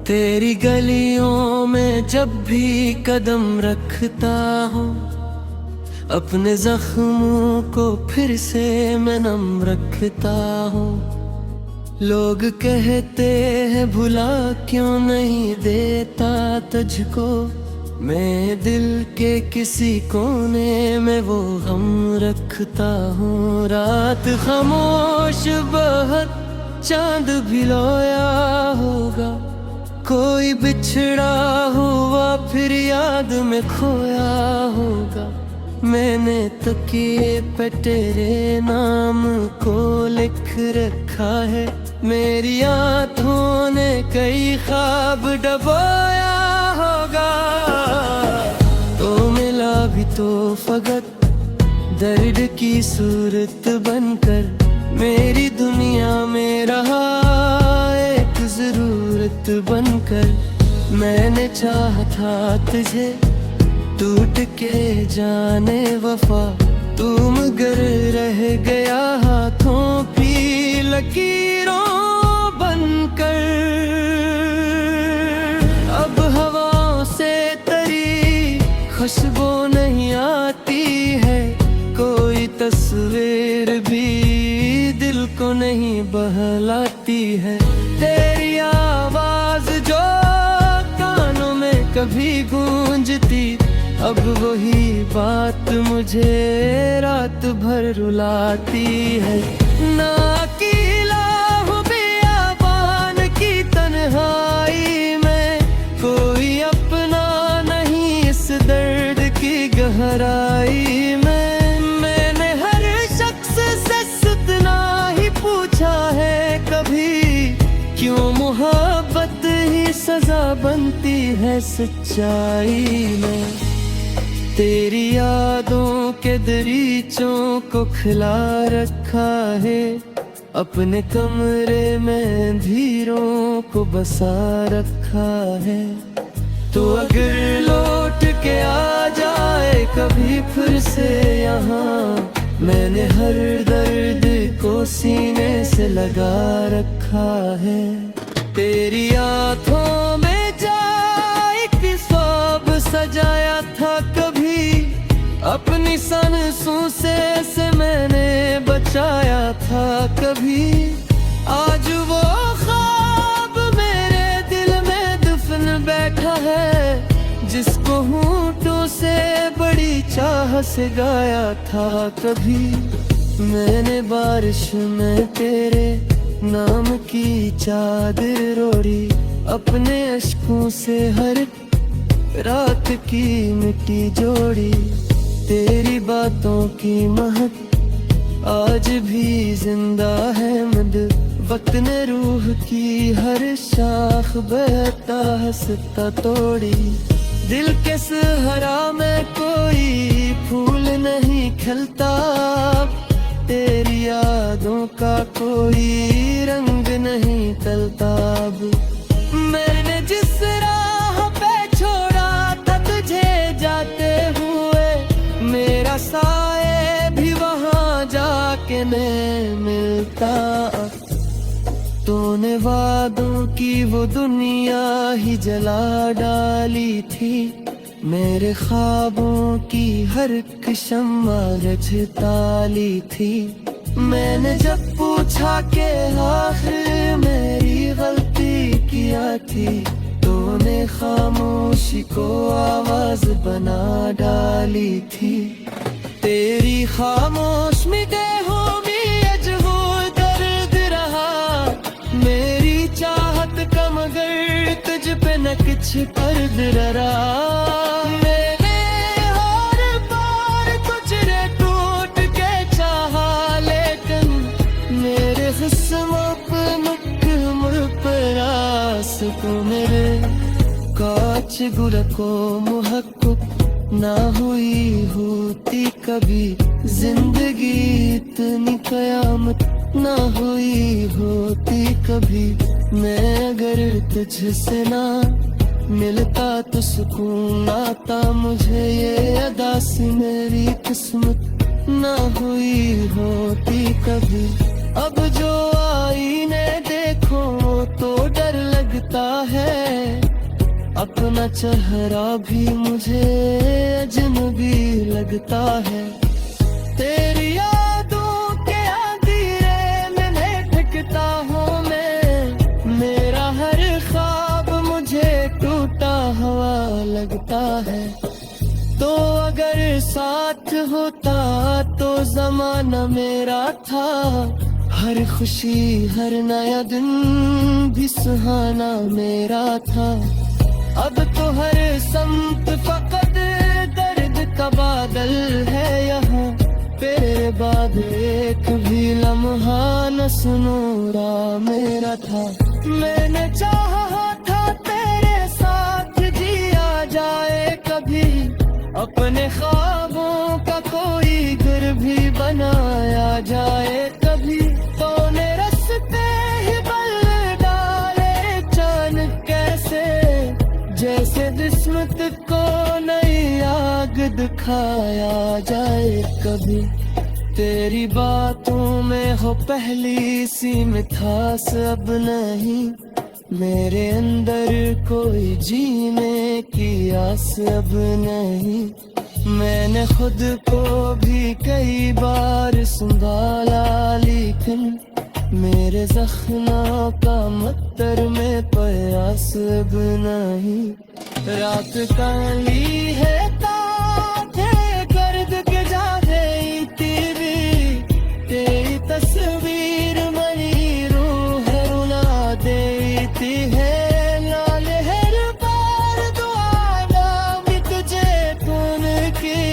तेरी गलियों में जब भी कदम रखता हूँ, अपने जख्मों को फिर से मैं नम रखता हूँ। लोग कहते हैं भुला क्यों नहीं देता तुझको, मैं दिल के किसी कोने में वो गम रखता हूँ। रात खामोश बहुत चांद भी लोया होगा, कोई बिछड़ा हुआ फिर याद में खोया होगा। मैंने तकिए पे तेरे नाम को लिख रखा है, मेरी आँखों ने कई ख्वाब डबोया होगा। तो मिला भी तो फकत दर्द की सूरत बनकर, मेरी दुनिया में रहा एक जरूरत बनकर। मैंने चाहा था तुझे टूट के जाने वफा, तू मगर रह गया हाथों की लकीरों बनकर। अब हवाओं से तरी खुशबू नहीं आती है, कोई तस्वीर भी दिल को नहीं बहलाती है। तेरी आवाज जो कानों में कभी गूंजती, अब वही बात मुझे रात भर रुलाती है। ना अकेला हूँ बियाबान की तन्हाई में, कोई अपना नहीं इस दर्द की गहराई में। मैंने हर शख्स से सुतना ही पूछा है कभी, क्यों मोहब्बत ही सजा बनती है सच्चाई में। तेरी यादों के दरीचों को खिला रखा है, अपने कमरे में धीरों को बसा रखा है। तो अगर लौट के आ जाए कभी फिर से यहाँ, मैंने हर दर्द को सीने से लगा रखा है। तेरी आँखों में जाए कि ख्वाब सजाया था कभी, अपनी सांसों से मैंने बचाया था कभी। आज वो ख्वाब मेरे दिल में दफन बैठा है, जिसको होंठों से बड़ी चाह से गाया था कभी। मैंने बारिश में तेरे नाम की चादर ओढ़ी, अपने अश्कों से हर रात की मिट्टी जोड़ी। तेरी बातों की महक आज भी जिंदा है मद, वक्त ने रूह की हर शाख बहता हंसता तोड़ी। दिल के सहरा में कोई फूल नहीं खिलता, तेरी यादों का कोई रंग नहीं तलता। मैंने जिस राह पे छोड़ा था तुझे जाते हुए, मेरा साए भी वहाँ जाके नहीं मिलता। तूने वादों की वो दुनिया ही जला डाली थी, मेरे ख्वाबों की हर एक शम्मा रजताली थी। मैंने जब पूछा के आखिर मेरी गलती क्या थी, तूने खामोशी को आवाज बना डाली थी। तेरी खामोश निगाहों में अजहू दर्द रहा, मेरी चाहत का मगर तुझ पे न कुछ पर्द रहा। मैंने हर बार तुझे टूट के चाहा, लेकिन मेरे किस्मों पे मुड़ पर आस को मेरे काच गुरा को मुहक्कुक ना हुई होती कभी। जिंदगी इतनी कयामत ना हुई होती कभी, मैं अगर तुझसे ना मिलता तो सुकून आता मुझे, ये अदा सी मेरी किस्मत ना हुई होती कभी। अब जो आईने देखो तो डर लगता है, अपना चेहरा भी मुझे अजनबी लगता है। तेरी यादों के अंधेरे में भटकता हूँ मैं, मेरा हर ख्वाब मुझे टूटा हुआ लगता है। तो अगर साथ होता तो जमाना मेरा था, हर खुशी हर नया दिन भी सुहाना मेरा था। अब तो हर समत फकत दर्द का बादल है यहाँ, तेरे बाद एक भी लम्हा न सुनूरा मेरा था। मैंने चाहा था तेरे साथ जिया जाए कभी, अपने ख्वाबों का कोई घर भी बनाया जाए कभी। तूने रास्ते ही बल डाले चान कैसे, जैसे किस्मत को नई आग दिखाया जाए कभी। तेरी बातों में हो पहली सी मिठास अब नहीं, मेरे अंदर कोई जीने की आस अब नहीं। मैंने खुद को भी कई बार संभाला, लेकिन मेरे जख्मों का मत्तर में प्रयास अब नहीं। रात काली है ताके गर्द के जाते तेरी, तेरी तस्वीर मरी रूह रुला देती है। लाल हर बार दुआ नाम तुझे कौन की,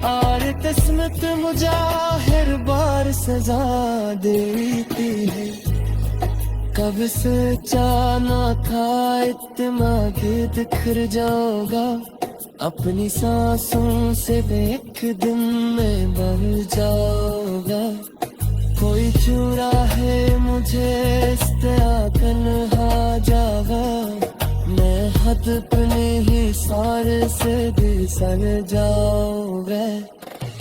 और किस्मत मुझे हर बार सजा देती है। कब से जाना था इतना कि बिखर जाओगा, अपनी सांसों से एक दिन में बढ़ जाओगा। कोई चुरा है मुझे इस तन्हा जागा, मैं हद अपने ही सारे से भी सन जाओगा।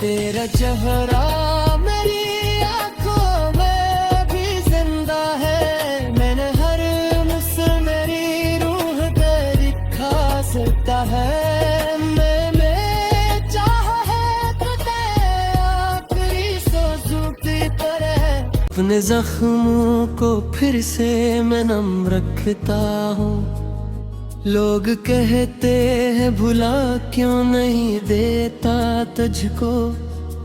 तेरा चेहरा मेरी आंखों में भी जिंदा है, मैंने हर मुस्कुराहट मेरी रूह पे दिखा सकता है। मैंने चाहा है तुझे आखिरी सोचूं की तरह, अपने जख्मों को फिर से मैं नम रखता हूँ। लोग कहते हैं भुला क्यों नहीं देता तुझको,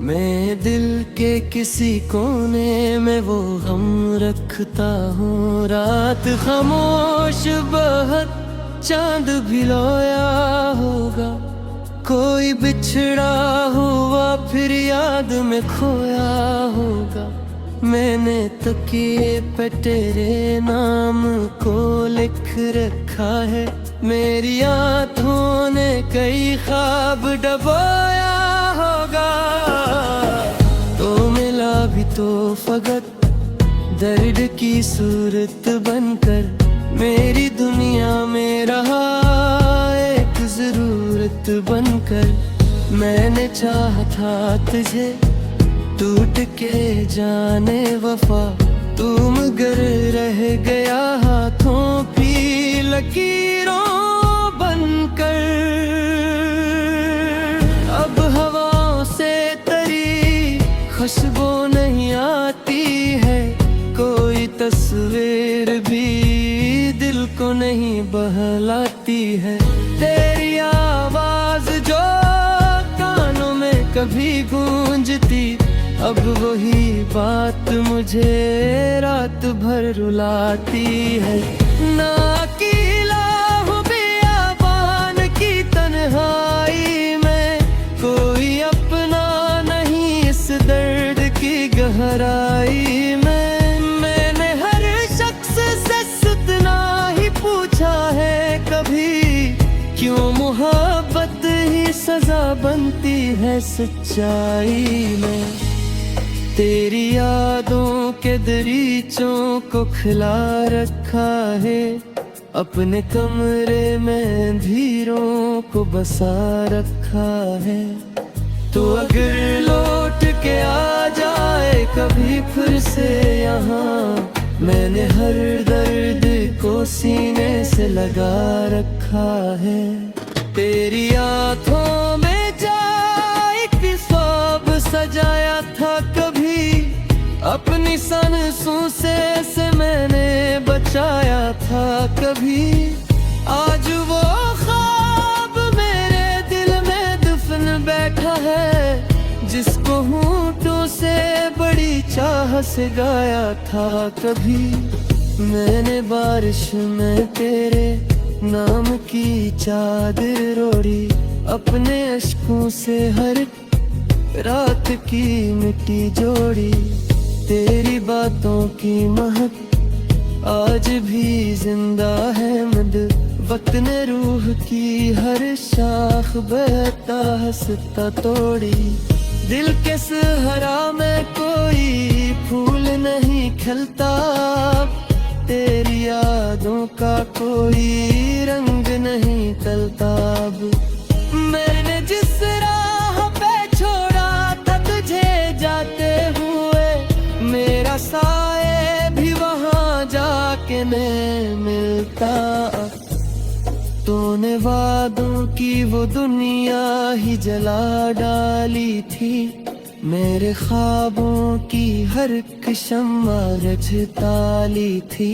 मैं दिल के किसी कोने में वो गम रखता हूँ। रात खामोश बहुत चांद भी लोया होगा, कोई बिछड़ा हुआ फिर याद में खोया होगा। मैंने तकिए पे तेरे नाम को लिख रखा है, मेरी आंखों ने कई ख्वाब डबोया होगा। तो मिला भी तो फकत दर्द की सूरत बनकर, मेरी दुनिया में रहा एक जरूरत बनकर। मैंने चाहा था तुझे टूट के जाने वफा, तू मगर रह गया हाथों की लकीरों बनकर। अब हवाओं से तरी खुशबू नहीं आती है, कोई तस्वीर भी दिल को नहीं बहलाती है। तेरी आवाज जो कानों में कभी गूंजती, अब वही बात मुझे रात भर रुलाती है। ना अकेला हूँ बियाबान की तन्हाई में, कोई अपना नहीं इस दर्द की गहराई में। मैंने हर शख्स से इतना ही पूछा है कभी, क्यों मोहब्बत ही सजा बनती है सच्चाई में। तेरी यादों के दरीचों को खिला रखा है, अपने कमरे में अंधेरों को बसा रखा है। तो अगर लौट के आ जाए कभी फिर से यहाँ, मैंने हर दर्द को सीने से लगा रखा है। तेरी आँखों में जाए कि ख्वाब सजाया था कभी, अपनी सांसों से मैंने बचाया था कभी। आज वो ख्वाब मेरे दिल में दफन बैठा है, जिसको होंठों से बड़ी चाह से गाया था कभी। मैंने बारिश में तेरे नाम की चादर ओढ़ी, अपने अश्कों से हर रात की मिट्टी जोड़ी। तेरी बातों की महक आज भी जिंदा है मद, वक्त ने रूह की हर शाख बहता हंसता तोड़ी। दिल के सहरा में कोई फूल नहीं खिलता, तेरी यादों का कोई रंग नहीं टलता। मैंने जिस राह पे छोड़ा था तुझे जाते हुए, मेरा साए भी वहाँ जाके नहीं मिलता। तूने वादों की वो दुनिया ही जला डाली थी, मेरे ख्वाबों की हर एक शम्मा रजताली थी।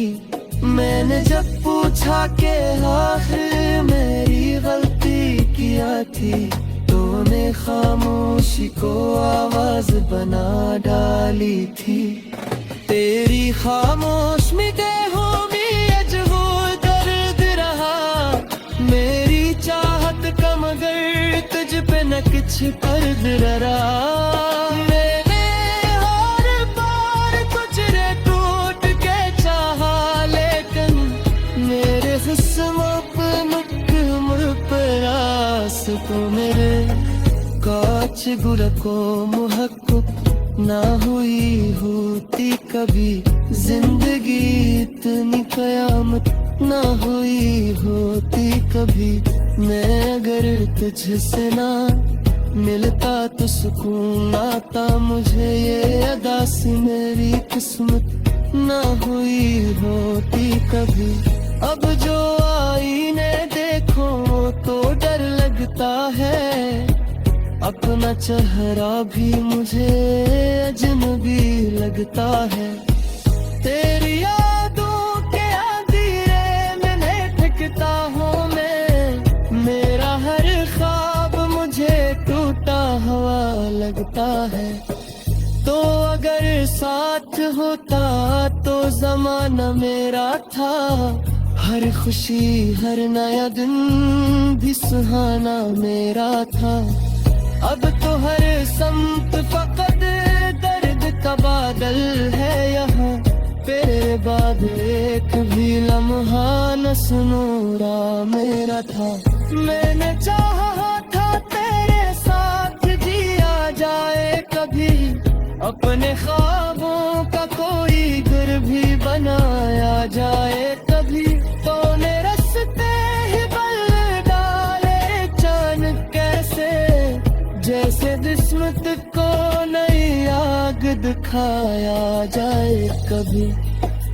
मैंने जब पूछा के आखिर मेरी गलती किया थी, तूने खामोशी को आवाज बना डाली थी। तेरी खामोश निगाहों में अजबो दर्द रहा, मेरी चाहत का मगर तुझ पे न कुछ फर्ज रहा। मैंने हर बार तुझे टूट के चाहा, लेकिन मेरे हुस्न पे मुकम्मल प्रयास तो मेरे कांच गुर को मुहक्कुक ना हुई होती कभी। जिंदगी इतनी कयामत ना हुई होती कभी। मैं अगर तुझसे ना मिलता तो सुकून आता मुझे, ये अदा सी मेरी किस्मत ना हुई होती कभी। अब जो आईने देखो तो डर लगता है, अपना चेहरा भी मुझे अजनबी लगता है। तेरी यादों के अंधेरे में भटकता हूँ मैं, मेरा हर ख्वाब मुझे टूटा हुआ लगता है। तो अगर साथ होता तो जमाना मेरा था, हर खुशी हर नया दिन भी सुहाना मेरा था। अब तो हर संत फकत दर्द का बादल है यहाँ, तेरे बाद एक भी लम्हा न सुनूरा मेरा था। मैंने चाहा था तेरे साथ जिया जाए कभी, अपने ख्वाबों का कोई घर भी बनाया जाए कभी। तूने रास्ते ही बदल डाले चान कैसे, जैसे किस्मत को नई आग दिखाया जाए कभी।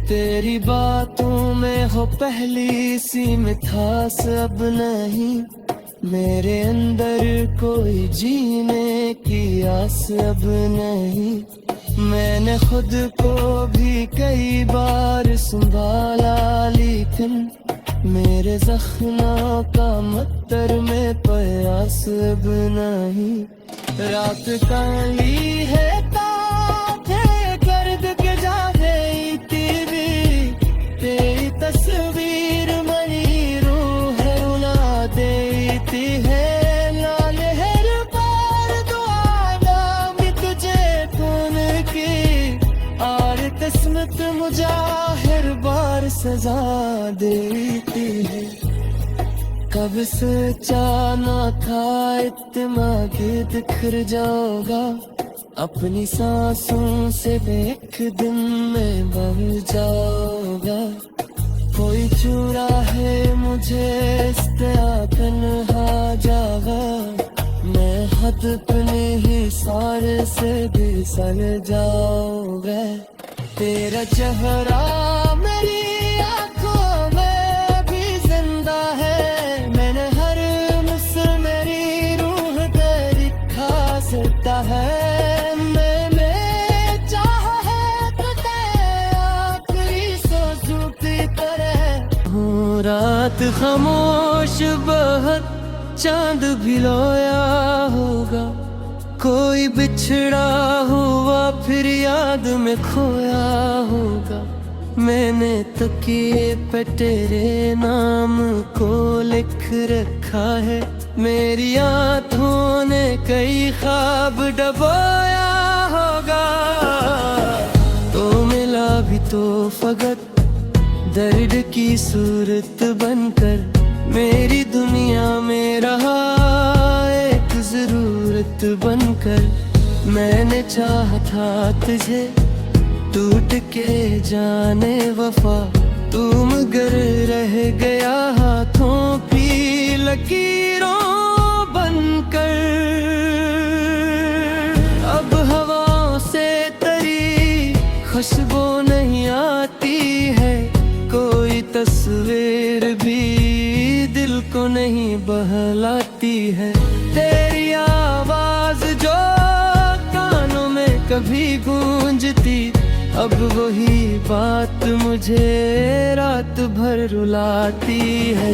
तेरी बातों में हो पहली सी मिठास अब नहीं, मेरे अंदर कोई जीने की आस अब नहीं। मैंने खुद को भी कई बार संभाला, लेकिन मेरे जख्मों का मत्तर में प्रयास अब नहीं। रात काली है ताके गर्द के जागे तेरी, तेरी तस्वीर मरी रूह रुला देती है। लाल हर बार दुआ नाम तुझे कौन की, और किस्मत मुझे हर बार सजा देती है। कब सोचा ना था इतना कि बिखर जाओगा, अपनी सांसों से एक दिन में बह जाओगा। कोई चुरा है मुझे तन्हा जागा, मैं हद अपने ही सारे से भी सल जाऊंगा। तेरा चेहरा मेरी आंखों में भी जिंदा है, मैंने हर मुस्कुराहट मेरी रूह तेरी खा सकता है। रात खामोश बहुत चांद भी लोया होगा, कोई बिछड़ा हुआ फिर याद में खोया होगा। मैंने तकिए पे तेरे नाम को लिख रखा है, मेरी आँखों ने कई ख्वाब डबोया होगा। तो मिला भी तो फकत दर्द की सूरत बनकर, मेरी दुनिया में रहा एक जरूरत बनकर। मैंने चाहा था तुझे टूट के जाने वफा, तू मगर रह गया हाथों की लकीरों बनकर। अब हवाओं से तरी खुशबू नहीं आती है, कोई तस्वीर भी दिल को नहीं बहलाती है। तेरी आवाज जो कानों में कभी गूंजती, अब वही बात मुझे रात भर रुलाती है।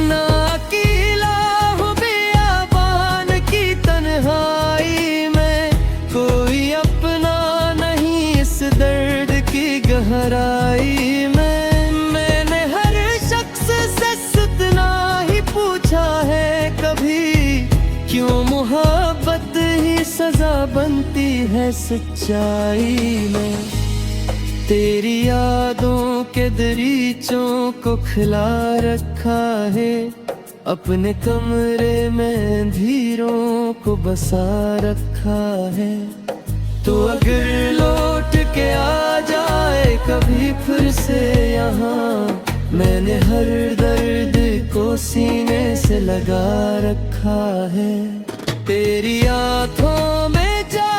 ना अकेला हूँ बियाबान की तन्हाई में, कोई अपना नहीं इस दर्द की गहराई में। क्यों मोहब्बत ही सजा बनती है सच्चाई में। तेरी यादों के दरीचों को खिला रखा है, अपने कमरे में अंधेरों को बसा रखा है। तो अगर लौट के आ जाए कभी फिर से यहाँ, मैंने हर दर्द को सीने से लगा रखा है। तेरी आँखों में जा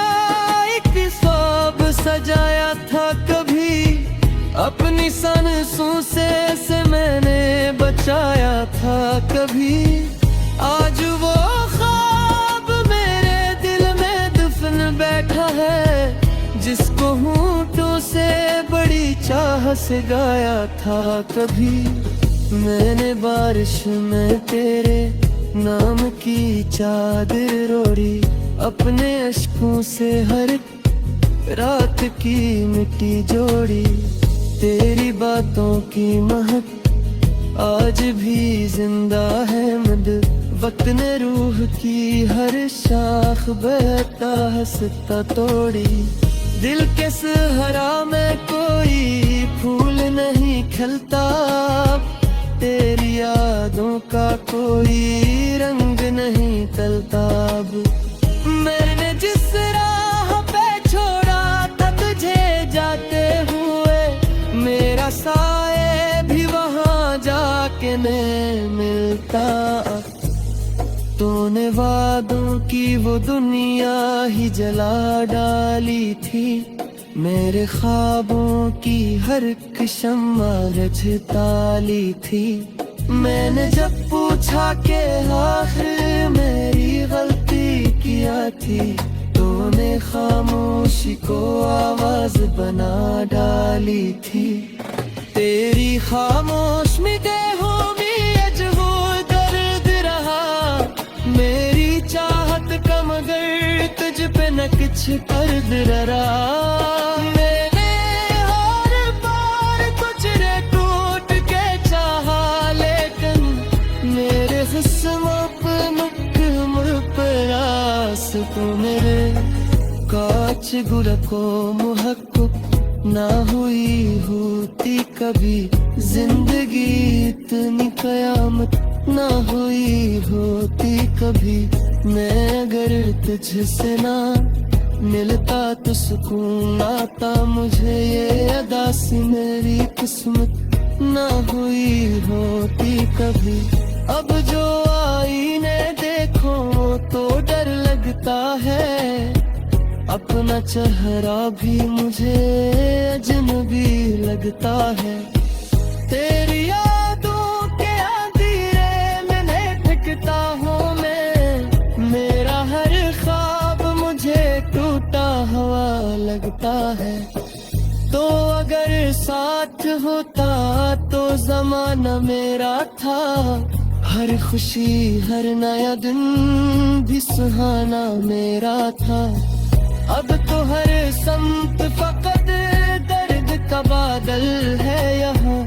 एक ख्वाब सजाया था कभी, अपनी सांसों से मैंने बचाया था कभी। आज वो ख्वाब मेरे दिल में दफन बैठा है, जिसको होठों से बड़ी चाह से गाया था कभी। मैंने बारिश में तेरे नाम की चादर ओढ़ी, अपने अश्कों से हर रात की मिट्टी जोड़ी। तेरी बातों की महक आज भी जिंदा है मद, वक्त ने रूह की हर शाख बहता हंसता तोड़ी। दिल के सहरा में कोई फूल नहीं खिलता, तेरी यादों का कोई रंग नहीं टलता। अब मैंने जिस राह पे छोड़ा था तुझे जाते हुए, मेरा साए भी वहाँ जाके नहीं मिलता। तूने वादों की वो दुनिया ही जला डाली थी, मेरे ख्वाबों की हर एक शम्मा रजताली थी। मैंने जब पूछा कि आखिर मेरी गलती क्या थी, तूने खामोशी को आवाज बना डाली थी। तेरी खामोश में देहों में अजहू दर्द रहा, मेरी चाहत का मगर तुझ पे न कुछ पर्द रहा। मैंने हर बार तुझे टूट के चाहा, लेकिन मेरे हुस्न पे मुकम्मल प्रयास तो मेरे कांच गुल को मुहक्कुक ना हुई होती कभी, जिंदगी इतनी कयामत ना हुई होती कभी। मैं अगर तुझसे ना मिलता तो सुकून आता मुझे, ये अदा सी मेरी किस्मत ना हुई होती कभी। अब जो आईने देखो तो डर लगता है, अपना चेहरा भी मुझे अजनबी लगता है। तेरी यादों के अंधेरे में भटकता हूँ मैं, मेरा हर ख्वाब मुझे टूटा हुआ लगता है। तो अगर साथ होता तो जमाना मेरा था, हर खुशी हर नया दिन भी सुहाना मेरा था। अब तो हर संत फकत दर्द का बादल है यहाँ,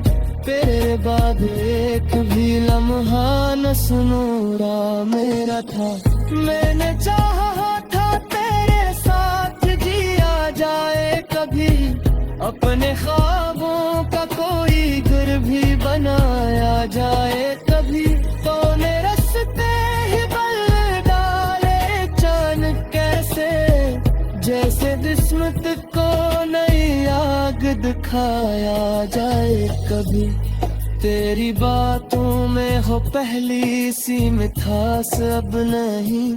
तेरे बाद एक भी लम्हा न सुनूरा मेरा था। मैंने चाहा था तेरे साथ जिया जाए कभी, अपने ख्वाबों का कोई घर भी बनाया जाए कभी। तूने रास्ते ही बदल डाले चान कैसे, जैसे किस्मत को नई आग दिखाया जाए कभी। तेरी बातों में हो पहली सी मिठास अब नहीं,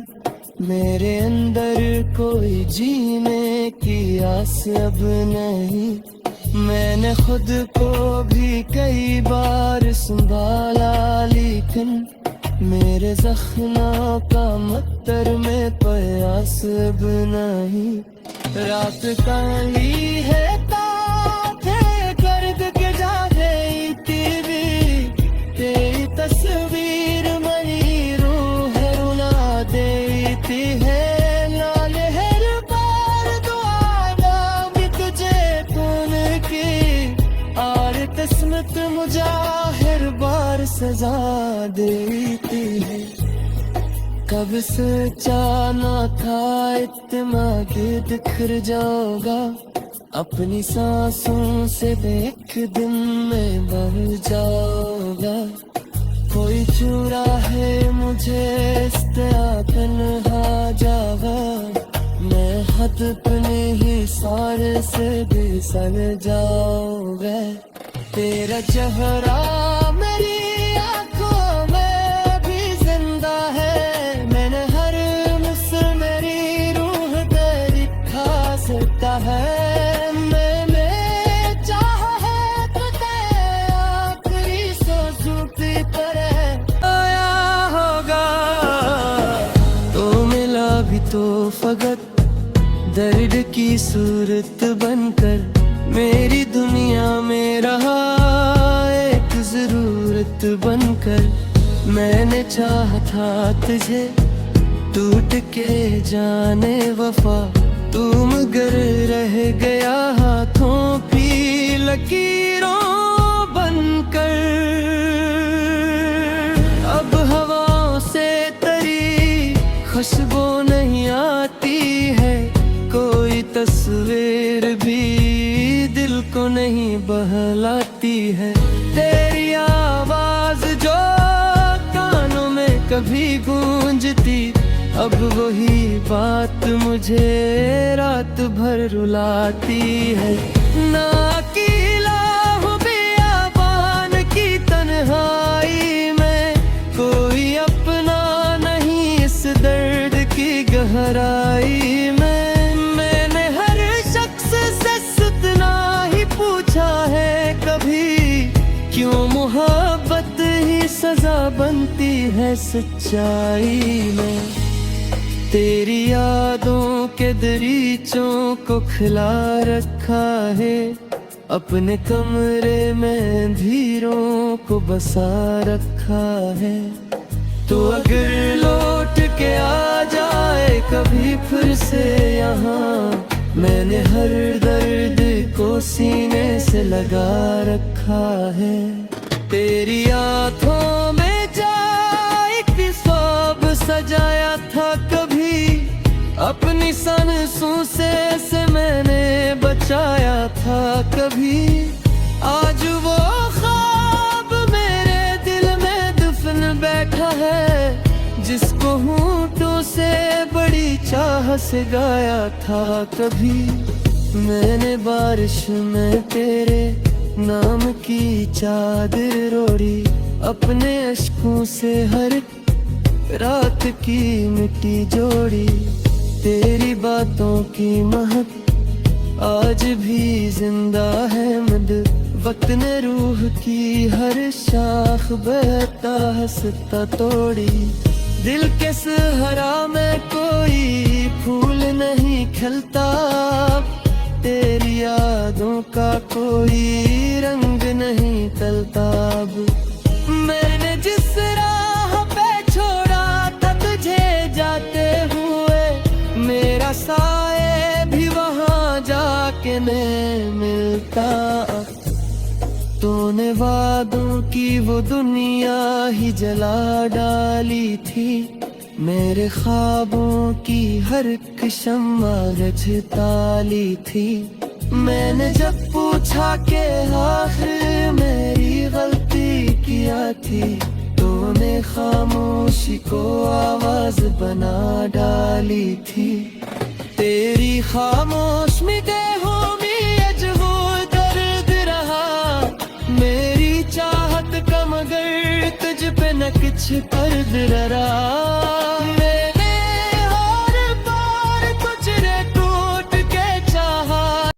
मेरे अंदर कोई जीने की आस अब नहीं। मैंने खुद को भी कई बार संभाला, लेकिन मेरे जख्मों का मत्तर में प्यास अब नहीं। रात काली है ताथे गर्द के जा रही टीवी, तेरी तस्वीर मरी रूह रुला देती है। लाल हर बार दुआ भी तुझे कौन की, और किस्मत मुझे हर बार सजा देती है। कब सोचा न था इतना बिखर जाओगा, अपनी सांसों से एक दिन में बह जाओगा। कोई चुरा है मुझे इस तन्हा जावा, मैं हद अपने ही सारे से भी सन जाओगा। तेरा चेहरा मेरी आंखों में भी जिंदा है, मैंने हर मिसल मेरी रूह तेरी खा सकता है। मैंने चाहा है तुझे आखिरी सांसों की तरह आया होगा, तो मिला भी तो फकत दर्द की सूरत बनकर, मेरी दुनिया में रहा एक जरूरत बनकर। मैंने चाहा था तुझे टूट के जाने वफा, तू मगर रह गया हाथों की लकीरों बनकर। अब हवाओं से तरी खुशबू नहीं आती है, कोई तस्वीर भी दिल को नहीं बहलाती है। तेरी आवाज जो कानों में कभी गूंजती, अब वही बात मुझे रात भर रुलाती है। ना अकेला हूँ बियाबान की तन्हाई में, कोई अपना नहीं इस दर्द की गहराई में। मैंने हर शख्स से इतना ही पूछा है कभी, क्यों मोहब्बत ही सजा बनती है सच्चाई में। तेरी यादों के दरीचों को खिला रखा है, अपने कमरे में धीरों को बसा रखा है। तो अगर लौट के आ जाए कभी फिर से यहाँ, मैंने हर दर्द को सीने से लगा रखा है। तेरी आँखों में जाए कि ख्वाब सजाया था कभी, अपनी सांसों से मैंने बचाया था कभी। आज वो ख्वाब मेरे दिल में दफन बैठा है, जिसको होंठों से बड़ी चाह से गाया था कभी। मैंने बारिश में तेरे नाम की चादर ओढ़ी, अपने अश्कों से हर रात की मिट्टी जोड़ी। तेरी बातों की महक आज भी जिंदा है मद वक्त ने रूह की हर शाख बहता हंसता तोड़ी। दिल के सहरा में कोई फूल नहीं खिलता, तेरी यादों का कोई रंग नहीं तलता। अब मैंने जिस राह पे छोड़ा था तुझे जाते हुए, मेरा साए भी वहां जाके नहीं मिलता। तूने वादों की वो दुनिया ही जला डाली थी, मेरे ख्वाबों की हर एक शम्मा ताली थी। मैंने जब पूछा कि आखिर मेरी गलती क्या थी, तूने खामोशी को आवाज बना डाली थी। तेरी खामोश निगाहों में अजबो दर्द रहा, मेरी चाहत का मगर तुझ पे न कुछ पर्द रहा।